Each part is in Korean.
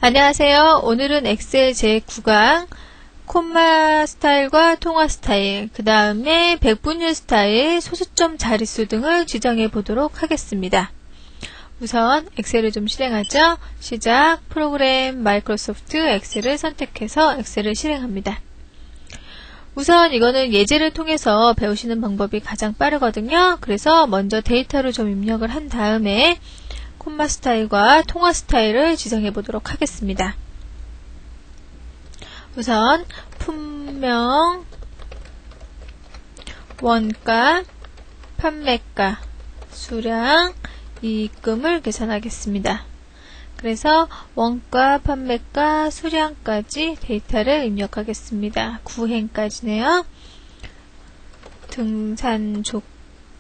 안녕하세요. 오늘은 엑셀 제9강 콤마 스타일과 통화 스타일, 그 다음에 백분율 스타일, 소수점 자릿수 등을 지정해 보도록 하겠습니다. 우선 엑셀을 좀 실행하죠. 시작, 프로그램, 마이크로소프트 엑셀을 선택해서 엑셀을 실행합니다. 우선 이거는 예제를 통해서 배우시는 방법이 가장 빠르거든요. 그래서 먼저 데이터를 좀 입력을 한 다음에 콤마 스타일과 통화 스타일을 지정해 보도록 하겠습니다. 우선 품명, 원가, 판매가, 수량, 이익금을 계산하겠습니다. 그래서 원가, 판매가, 수량까지 데이터를 입력하겠습니다. 구행까지네요. 등산족,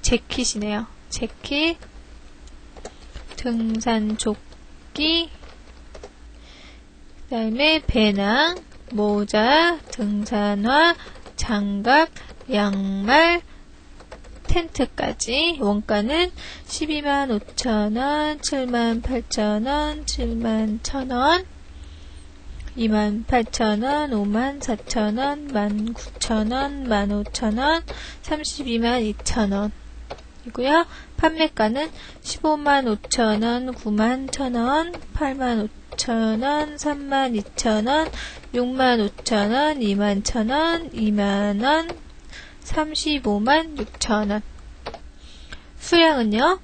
재킷이네요. 재킷, 등산조끼, 그 다음에 배낭, 모자, 등산화, 장갑, 양말, 텐트까지. 원가는 125,000원, 78,000원, 71,000원, 28,000원, 54,000원, 19,000원, 15,000원, 322,200,000원 이고요. 판매가는 155,000원, 91,000원, 85,000원, 32,000원, 65,000원, 21,000원, 20,000원, 356,000원. 수량은요,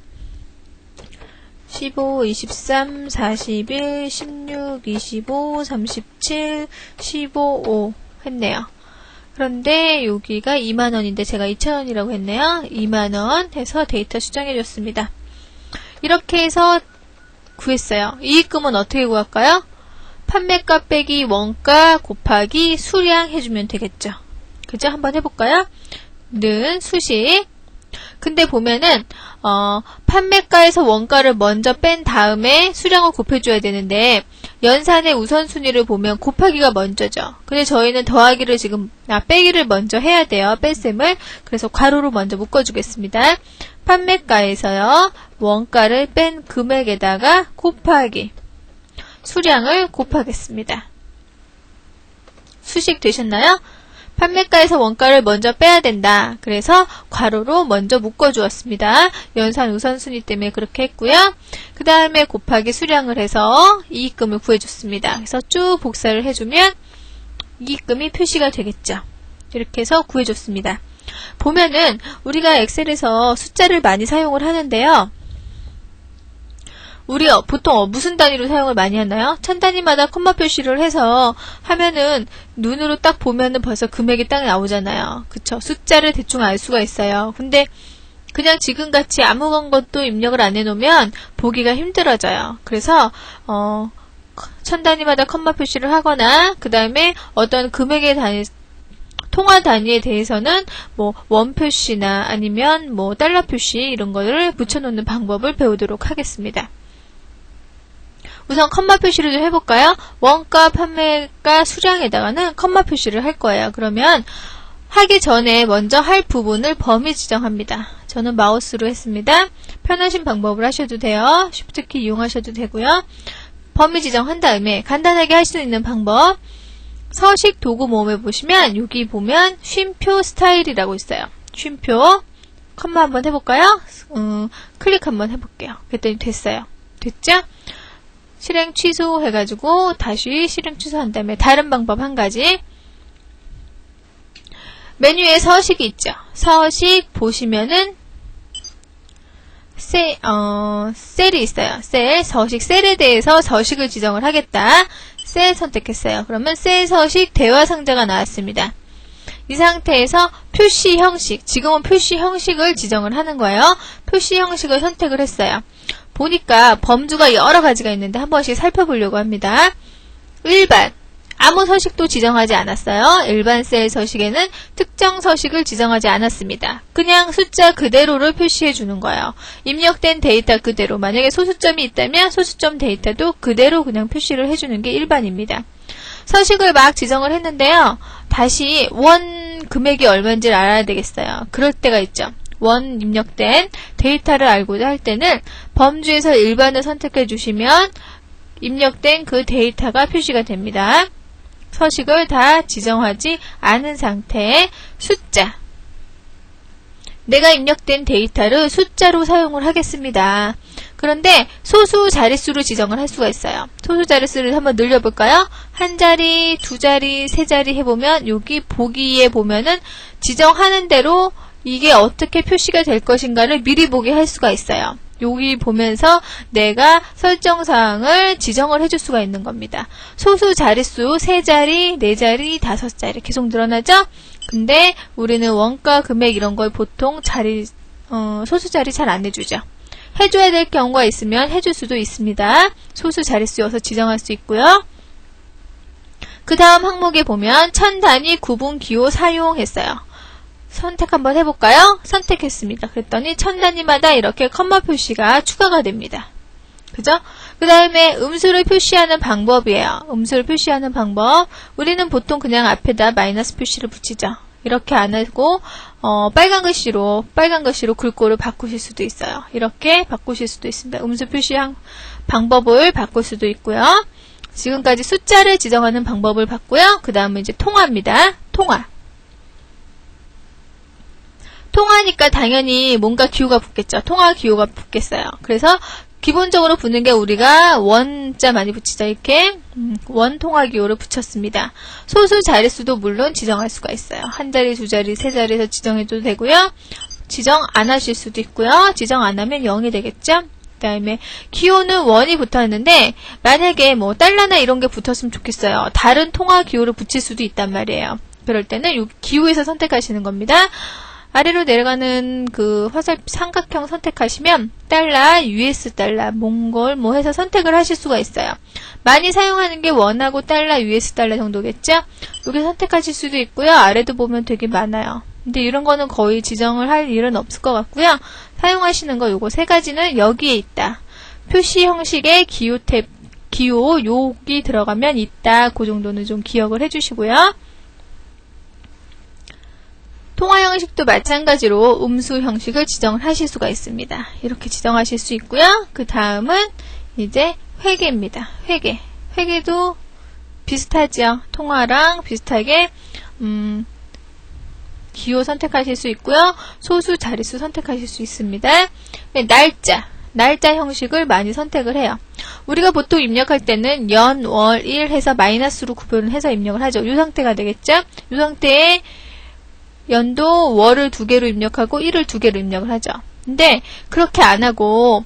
15, 23, 41, 16, 25, 37, 15, 5 했네요. 그런데 여기가 2만원인데 제가 2,000원이라고 했네요. 2만원 해서 데이터 수정해줬습니다. 이렇게 해서 구했어요. 이익금은 어떻게 구할까요? 판매가 빼기 원가 곱하기 수량 해주면 되겠죠. 그죠? 한번 해볼까요? 는 수식. 근데 보면은 판매가에서 원가를 먼저 뺀 다음에 수량을 곱해줘야 되는데 연산의 우선순위를 보면 곱하기가 먼저죠. 근데 저희는 더하기를 빼기를 먼저 해야 돼요. 뺄셈을. 그래서 괄호로 먼저 묶어주겠습니다. 판매가에서요, 원가를 뺀 금액에다가 곱하기 수량을 곱하겠습니다. 수식 되셨나요? 판매가에서 원가를 먼저 빼야 된다. 그래서 괄호로 먼저 묶어주었습니다. 연산 우선순위 때문에 그렇게 했고요. 그 다음에 곱하기 수량을 해서 이익금을 구해줬습니다. 그래서 쭉 복사를 해주면 이익금이 표시가 되겠죠. 이렇게 해서 구해줬습니다. 보면은 우리가 엑셀에서 숫자를 많이 사용을 하는데요. 우리 보통 무슨 단위로 사용을 많이 하나요? 천 단위마다 콤마 표시를 해서 하면은 눈으로 딱 보면은 벌써 금액이 딱 나오잖아요. 그쵸? 숫자를 대충 알 수가 있어요. 근데 그냥 지금같이 아무것도 입력을 안 해놓으면 보기가 힘들어져요. 그래서 천 단위마다 콤마 표시를 하거나 그 다음에 어떤 금액의 단위 통화 단위에 대해서는 뭐 원 표시나 아니면 뭐 달러 표시 이런 거를 붙여놓는 방법을 배우도록 하겠습니다. 우선 컴마 표시를 좀 해볼까요? 원가, 판매가, 수량에다가는 컴마 표시를 할 거예요. 그러면 하기 전에 먼저 할 부분을 범위 지정합니다. 저는 마우스로 했습니다. 편하신 방법을 하셔도 돼요. 쉬프트키 이용하셔도 되고요. 범위 지정한 다음에 간단하게 할 수 있는 방법, 서식 도구 모음에 보시면 여기 보면 쉼표 스타일이라고 있어요. 쉼표 컴마 한번 해볼까요? 클릭 한번 해볼게요. 그랬더니 됐어요. 됐죠? 실행 취소 해가지고 다시 실행 취소한 다음에 다른 방법 한 가지. 메뉴에 서식이 있죠. 서식 보시면은 셀이 있어요. 셀, 서식, 셀에 대해서 서식을 지정을 하겠다. 셀 선택했어요. 그러면 셀 서식 대화 상자가 나왔습니다. 이 상태에서 표시 형식, 지금은 표시 형식을 지정을 하는 거예요. 표시 형식을 선택을 했어요. 보니까 범주가 여러 가지가 있는데 한 번씩 살펴보려고 합니다. 일반, 아무 서식도 지정하지 않았어요. 일반 셀 서식에는 특정 서식을 지정하지 않았습니다. 그냥 숫자 그대로를 표시해 주는 거예요. 입력된 데이터 그대로, 만약에 소수점이 있다면 소수점 데이터도 그대로 그냥 표시를 해주는 게 일반입니다. 서식을 막 지정을 했는데요. 다시 원 금액이 얼마인지를 알아야 되겠어요. 그럴 때가 있죠. 원 입력된 데이터를 알고자 할 때는 범주에서 일반을 선택해 주시면 입력된 그 데이터가 표시가 됩니다. 서식을 다 지정하지 않은 상태의 숫자. 내가 입력된 데이터를 숫자로 사용을 하겠습니다. 그런데 소수 자릿수로 지정을 할 수가 있어요. 소수 자릿수를 한번 늘려볼까요? 한 자리, 두 자리, 세 자리 해보면 여기 보기에 보면은 지정하는 대로 이게 어떻게 표시가 될 것인가를 미리 보게 할 수가 있어요. 여기 보면서 내가 설정사항을 지정을 해줄 수가 있는 겁니다. 소수 자릿수 3자리, 4자리, 5자리 계속 늘어나죠? 근데 우리는 원가, 금액 이런 걸 보통 소수 자리 잘 안 해주죠. 해줘야 될 경우가 있으면 해줄 수도 있습니다. 소수 자릿수여서 지정할 수 있고요. 그 다음 항목에 보면 천 단위 구분 기호 사용했어요. 선택 한번 해볼까요? 선택했습니다. 그랬더니 천 단위마다 이렇게 컴마 표시가 추가가 됩니다. 그죠? 그 다음에 음수를 표시하는 방법이에요. 음수를 표시하는 방법. 우리는 보통 그냥 앞에다 마이너스 표시를 붙이죠. 이렇게 안 하고 빨간 글씨로 글꼴을 바꾸실 수도 있어요. 이렇게 바꾸실 수도 있습니다. 음수 표시한 방법을 바꿀 수도 있고요. 지금까지 숫자를 지정하는 방법을 봤고요. 그 다음은 이제 통화입니다. 통화니까 당연히 뭔가 기호가 붙겠죠. 통화 기호가 붙겠어요. 그래서 기본적으로 붙는 게 우리가 원자 많이 붙이자 이렇게 원 통화 기호를 붙였습니다. 소수 자릿수도 물론 지정할 수가 있어요. 한 자리, 두 자리, 세 자리에서 지정해도 되고요. 지정 안 하실 수도 있고요. 지정 안 하면 0이 되겠죠. 그 다음에 기호는 원이 붙었는데 만약에 뭐 달러나 이런 게 붙었으면 좋겠어요. 다른 통화 기호를 붙일 수도 있단 말이에요. 그럴 때는 이 기호에서 선택하시는 겁니다. 아래로 내려가는 그 화살 삼각형 선택하시면 달러, US 달러, 몽골 뭐 해서 선택을 하실 수가 있어요. 많이 사용하는 게 원하고 달러, US 달러 정도겠죠? 여기 선택하실 수도 있고요. 아래도 보면 되게 많아요. 근데 이런 거는 거의 지정을 할 일은 없을 것 같고요. 사용하시는 거 요거 세 가지는 여기에 있다. 표시 형식의 기호 탭, 기호 여기 들어가면 있다. 그 정도는 좀 기억을 해주시고요. 통화 형식도 마찬가지로 음수 형식을 지정을 하실 수가 있습니다. 이렇게 지정하실 수 있고요. 그 다음은 이제 회계입니다. 회계도 비슷하죠. 통화랑 비슷하게 기호 선택하실 수 있고요. 소수 자릿수 선택하실 수 있습니다. 날짜 형식을 많이 선택을 해요. 우리가 보통 입력할 때는 연, 월, 일 해서 마이너스로 구별을 해서 입력을 하죠. 이 상태가 되겠죠. 이 상태에 연도 월을 2개로 입력하고 일을 2개로 입력을 하죠. 근데 그렇게 안 하고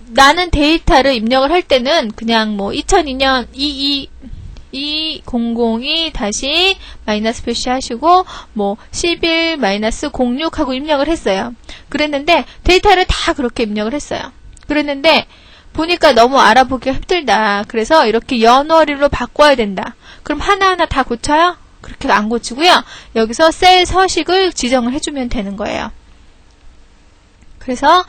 나는 데이터를 입력을 할 때는 그냥 뭐 2002년 2002 다시 마이너스 표시하시고 뭐 11 마이너스 06 하고 입력을 했어요. 그랬는데 데이터를 다 그렇게 입력을 했어요. 그랬는데 보니까 너무 알아보기가 힘들다. 그래서 이렇게 연월일로 바꿔야 된다. 그럼 하나하나 다 고쳐요? 그렇게 안 고치고요. 여기서 셀 서식을 지정을 해주면 되는 거예요. 그래서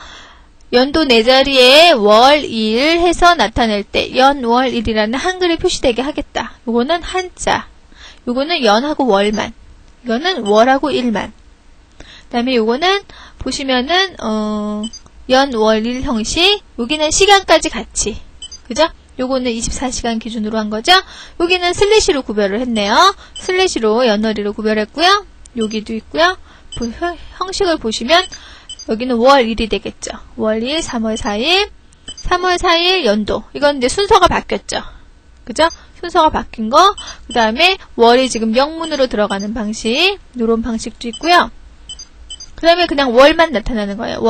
연도 4자리에 월, 일 해서 나타낼 때 연, 월, 일이라는 한글이 표시되게 하겠다. 요거는 한자. 요거는 연하고 월만. 이거는 월하고 일만. 그 다음에 요거는 보시면은 연, 월, 일 형식. 여기는 시간까지 같이. 그죠? 요거는 24시간 기준으로 한 거죠. 여기는 슬래시로 구별을 했네요. 슬래시로 연월일로 구별했고요. 여기도 있고요. 형식을 보시면 여기는 월 1이 되겠죠. 월 1, 3월 4일, 3월 4일 연도. 이건 이제 순서가 바뀌었죠. 그죠? 순서가 바뀐 거. 그 다음에 월이 지금 영문으로 들어가는 방식. 요런 방식도 있고요. 그 다음에 그냥 월만 나타나는 거예요.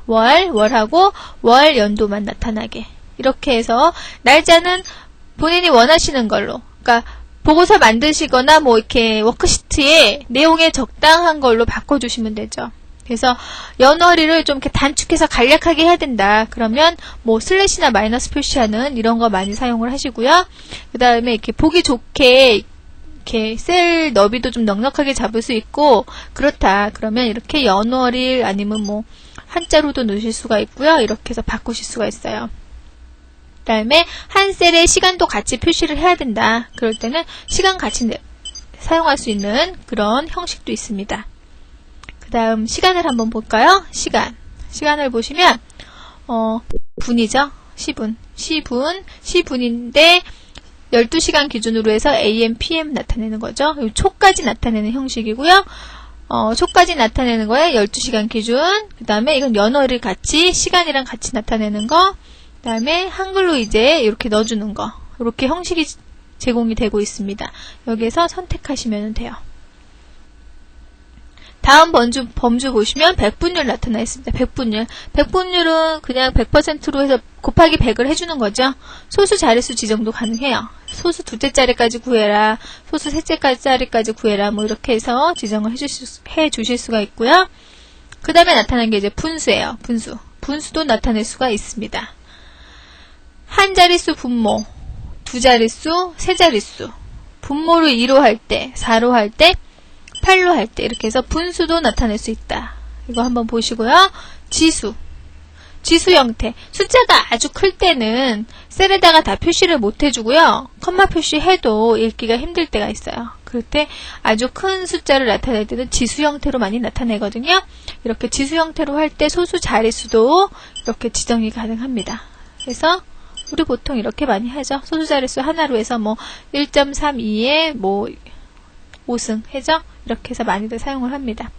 월하고 월 연도만 나타나게. 이렇게 해서 날짜는 본인이 원하시는 걸로, 그러니까 보고서 만드시거나 뭐 이렇게 워크시트에 내용에 적당한 걸로 바꿔주시면 되죠. 그래서 연월일을 좀 이렇게 단축해서 간략하게 해야 된다. 그러면 뭐 슬래시나 마이너스 표시하는 이런 거 많이 사용을 하시고요. 그 다음에 이렇게 보기 좋게 이렇게 셀 너비도 좀 넉넉하게 잡을 수 있고 그렇다. 그러면 이렇게 연월일 아니면 뭐 한자로도 넣으실 수가 있고요. 이렇게 해서 바꾸실 수가 있어요. 그 다음에 한 셀에 시간도 같이 표시를 해야 된다. 그럴 때는 시간 같이 사용할 수 있는 그런 형식도 있습니다. 그 다음 시간을 한번 볼까요? 시간을 보시면 분이죠. 시분인데 12시간 기준으로 해서 AM, PM 나타내는 거죠. 초까지 나타내는 형식이고요. 초까지 나타내는 거에 12시간 기준, 그 다음에 이건 연어를 같이, 시간이랑 같이 나타내는 거, 그 다음에 한글로 이제 이렇게 넣어주는 거, 이렇게 형식이 제공이 되고 있습니다. 여기에서 선택하시면 돼요. 다음 범주 보시면 백분율 나타나 있습니다. 백분율은 그냥 100%로 해서 곱하기 100을 해주는 거죠. 소수 자릿수 지정도 가능해요. 소수 둘째 자리까지 구해라, 소수 셋째 자리까지 구해라, 뭐 이렇게 해서 지정을 해주실 수가 있고요. 그 다음에 나타난 게 이제 분수예요. 분수도 나타낼 수가 있습니다. 한 자릿수 분모, 두 자릿수, 세 자릿수, 분모를 2로 할 때, 4로 할 때, 8로 할 때 이렇게 해서 분수도 나타낼 수 있다. 이거 한번 보시고요. 지수 형태. 숫자가 아주 클 때는 셀에다가 다 표시를 못 해주고요. 컴마 표시해도 읽기가 힘들 때가 있어요. 그럴 때 아주 큰 숫자를 나타낼 때는 지수 형태로 많이 나타내거든요. 이렇게 지수 형태로 할 때 소수 자릿수도 이렇게 지정이 가능합니다. 그래서 우리 보통 이렇게 많이 하죠. 소수 자릿수 하나로 해서 뭐 1.32에 뭐 5승 해죠. 이렇게 해서 많이들 사용을 합니다.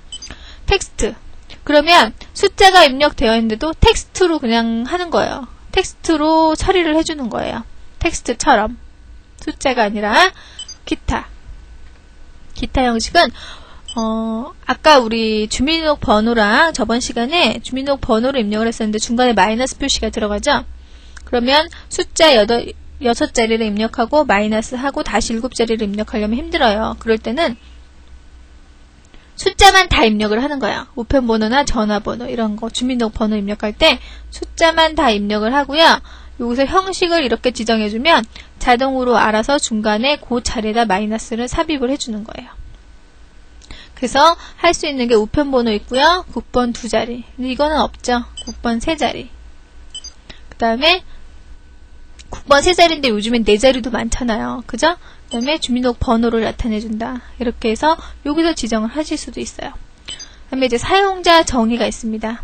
텍스트. 그러면 숫자가 입력되어 있는데도 텍스트로 그냥 하는 거예요. 텍스트로 처리를 해주는 거예요. 텍스트처럼. 숫자가 아니라 기타 형식은 아까 우리 주민등록 번호랑 저번 시간에 주민등록 번호를 입력을 했었는데 중간에 마이너스 표시가 들어가죠. 그러면 숫자 6자리를 입력하고 마이너스하고 다시 7자리를 입력하려면 힘들어요. 그럴 때는 숫자만 다 입력을 하는 거예요. 우편번호나 전화번호 이런 거 주민등록 번호 입력할 때 숫자만 다 입력을 하고요. 여기서 형식을 이렇게 지정해주면 자동으로 알아서 중간에 그 자리에다 마이너스를 삽입을 해주는 거예요. 그래서 할 수 있는 게 우편번호 있고요. 국번 2자리. 근데 이거는 없죠. 국번 3자리. 그 다음에 국번 3자리인데 요즘엔 4자리도 많잖아요. 그죠? 그 다음에 주민등록 번호를 나타내준다. 이렇게 해서 여기서 지정을 하실 수도 있어요. 그 다음에 이제 사용자 정의가 있습니다.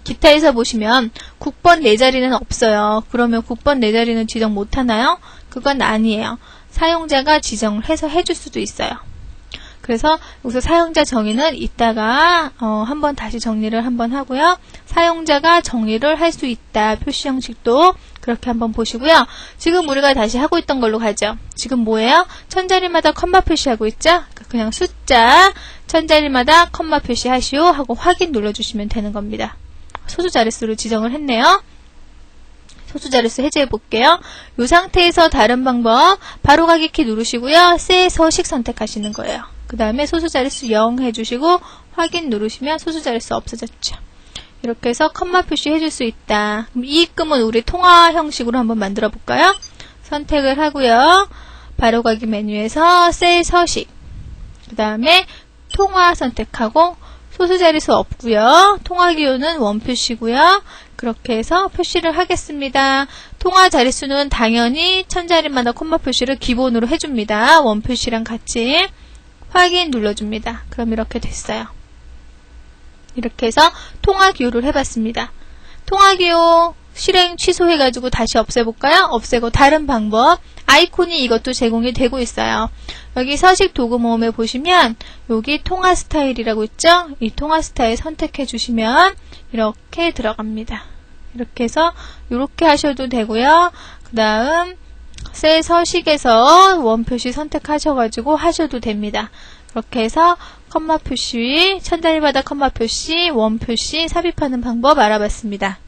기타에서 보시면 국번 4자리는 없어요. 그러면 국번 4자리는 지정 못하나요? 그건 아니에요. 사용자가 지정을 해서 해줄 수도 있어요. 그래서 여기서 사용자 정의는 이따가 한번 다시 정리를 한번 하고요. 사용자가 정의를 할 수 있다. 표시 형식도 그렇게 한번 보시고요. 지금 우리가 다시 하고 있던 걸로 가죠. 지금 뭐예요? 1000자리마다 컴마 표시하고 있죠? 그냥 숫자 1000자리마다 컴마 표시하시오 하고 확인 눌러주시면 되는 겁니다. 소수 자릿수를 지정을 했네요. 소수 자릿수 해제해 볼게요. 이 상태에서 다른 방법 바로 가기 키 누르시고요. 세 서식 선택하시는 거예요. 그 다음에 소수 자릿수 0 해주시고 확인 누르시면 소수 자릿수 없어졌죠. 이렇게 해서 컴마 표시 해줄 수 있다. 그럼 이익금은 우리 통화 형식으로 한번 만들어 볼까요? 선택을 하고요. 바로 가기 메뉴에서 셀 서식 그 다음에 통화 선택하고 소수 자릿수 없고요. 통화 기호는 원 표시고요. 그렇게 해서 표시를 하겠습니다. 통화 자릿수는 당연히 1000자리마다 콤마 표시를 기본으로 해줍니다. 원 표시랑 같이 확인 눌러줍니다. 그럼 이렇게 됐어요. 이렇게 해서 통화 기호를 해봤습니다. 통화 기호 실행 취소해가지고 다시 없애볼까요? 없애고 다른 방법 아이콘이 이것도 제공이 되고 있어요. 여기 서식 도구 모음에 보시면 여기 통화 스타일이라고 있죠? 이 통화 스타일 선택해 주시면 이렇게 들어갑니다. 이렇게 해서 이렇게 하셔도 되고요. 그 다음 셀 서식에서 원 표시 선택하셔가지고 하셔도 됩니다. 그렇게 해서 컴마 표시, 1000자리마다 컴마 표시, 원 표시 삽입하는 방법 알아봤습니다.